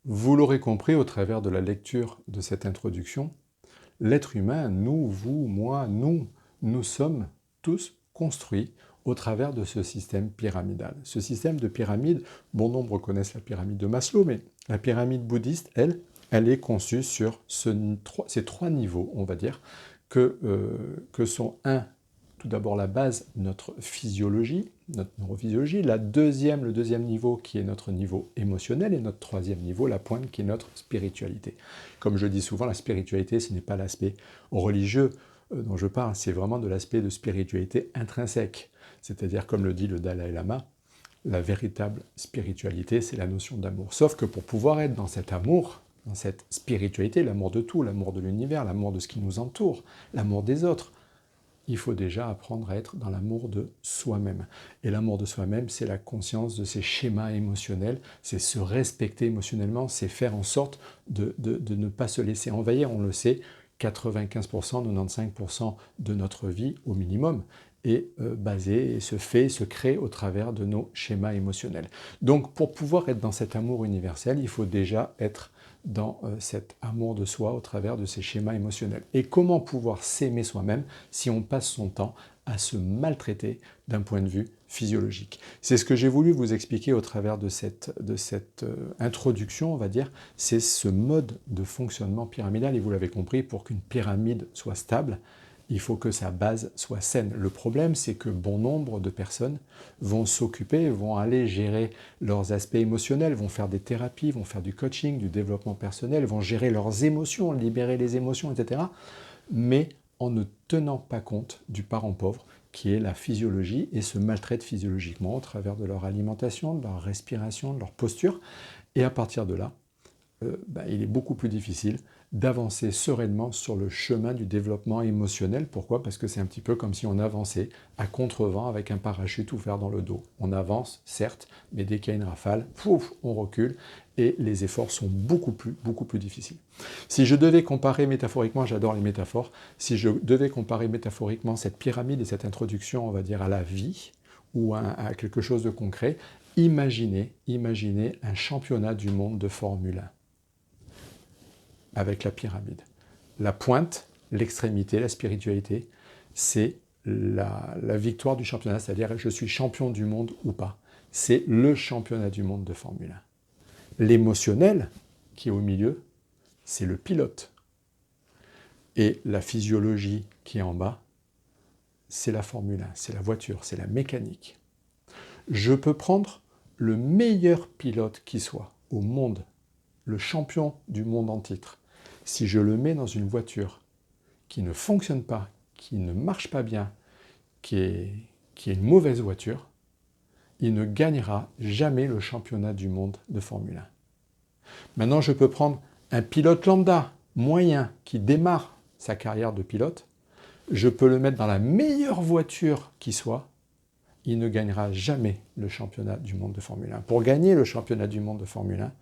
Vous l'aurez compris au travers de la lecture de cette introduction, l'être humain, nous, vous, moi, nous sommes tous construits au travers de ce système pyramidal. Ce système de pyramide, bon nombre connaissent la pyramide de Maslow, mais la pyramide bouddhiste, elle est conçue sur ces trois niveaux, on va dire, que sont tout d'abord la base, notre physiologie, notre neurophysiologie, le deuxième niveau qui est notre niveau émotionnel, et notre troisième niveau, la pointe, qui est notre spiritualité. Comme je dis souvent, la spiritualité, ce n'est pas l'aspect religieux dont je parle, c'est vraiment de l'aspect de spiritualité intrinsèque. C'est-à-dire, comme le dit le Dalai Lama, la véritable spiritualité, c'est la notion d'amour. Sauf que pour pouvoir être dans cet amour, dans cette spiritualité, l'amour de tout, l'amour de l'univers, l'amour de ce qui nous entoure, l'amour des autres, il faut déjà apprendre à être dans l'amour de soi-même. Et l'amour de soi-même, c'est la conscience de ces schémas émotionnels, c'est se respecter émotionnellement, c'est faire en sorte de ne pas se laisser envahir. On le sait, 95%, 95% de notre vie, au minimum, est basée et se crée au travers de nos schémas émotionnels. Donc, pour pouvoir être dans cet amour universel, il faut déjà être dans cet amour de soi au travers de ces schémas émotionnels. Et comment pouvoir s'aimer soi-même si on passe son temps à se maltraiter d'un point de vue physiologique? C'est ce que j'ai voulu vous expliquer au travers de cette introduction, on va dire. C'est ce mode de fonctionnement pyramidal, et vous l'avez compris, pour qu'une pyramide soit stable, il faut que sa base soit saine. Le problème, c'est que bon nombre de personnes vont s'occuper, vont aller gérer leurs aspects émotionnels, vont faire des thérapies, vont faire du coaching, du développement personnel, vont gérer leurs émotions, libérer les émotions, etc. Mais en ne tenant pas compte du parent pauvre, qui est la physiologie, et se maltraitent physiologiquement au travers de leur alimentation, de leur respiration, de leur posture. Et à partir de là, il est beaucoup plus difficile d'avancer sereinement sur le chemin du développement émotionnel. Pourquoi? Parce que c'est un petit peu comme si on avançait à contre-vent avec un parachute ouvert dans le dos. On avance, certes, mais dès qu'il y a une rafale, pouf, on recule, et les efforts sont beaucoup plus difficiles. Si je devais comparer métaphoriquement, j'adore les métaphores, si je devais comparer métaphoriquement cette pyramide et cette introduction, on va dire, à la vie, ou à quelque chose de concret, imaginez un championnat du monde de Formule 1 avec la pyramide. La pointe, l'extrémité, la spiritualité, c'est la victoire du championnat, c'est-à-dire je suis champion du monde ou pas. C'est le championnat du monde de Formule 1. L'émotionnel, qui est au milieu, c'est le pilote. Et la physiologie, qui est en bas, c'est la Formule 1, c'est la voiture, c'est la mécanique. Je peux prendre le meilleur pilote qui soit au monde, le champion du monde en titre. Si je le mets dans une voiture qui ne fonctionne pas, qui ne marche pas bien, qui est une mauvaise voiture, il ne gagnera jamais le championnat du monde de Formule 1. Maintenant, je peux prendre un pilote lambda, moyen, qui démarre sa carrière de pilote. Je peux le mettre dans la meilleure voiture qui soit. Il ne gagnera jamais le championnat du monde de Formule 1. Pour gagner le championnat du monde de Formule 1,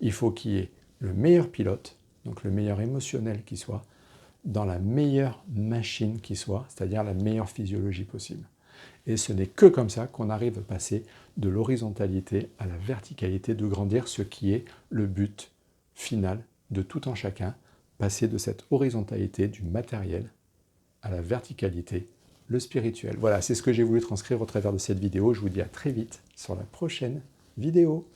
il faut qu'il y ait le meilleur pilote, donc le meilleur émotionnel qui soit, dans la meilleure machine qui soit, c'est-à-dire la meilleure physiologie possible. Et ce n'est que comme ça qu'on arrive à passer de l'horizontalité à la verticalité, de grandir, ce qui est le but final de tout un chacun, passer de cette horizontalité du matériel à la verticalité, le spirituel. Voilà, c'est ce que j'ai voulu transcrire au travers de cette vidéo. Je vous dis à très vite sur la prochaine vidéo.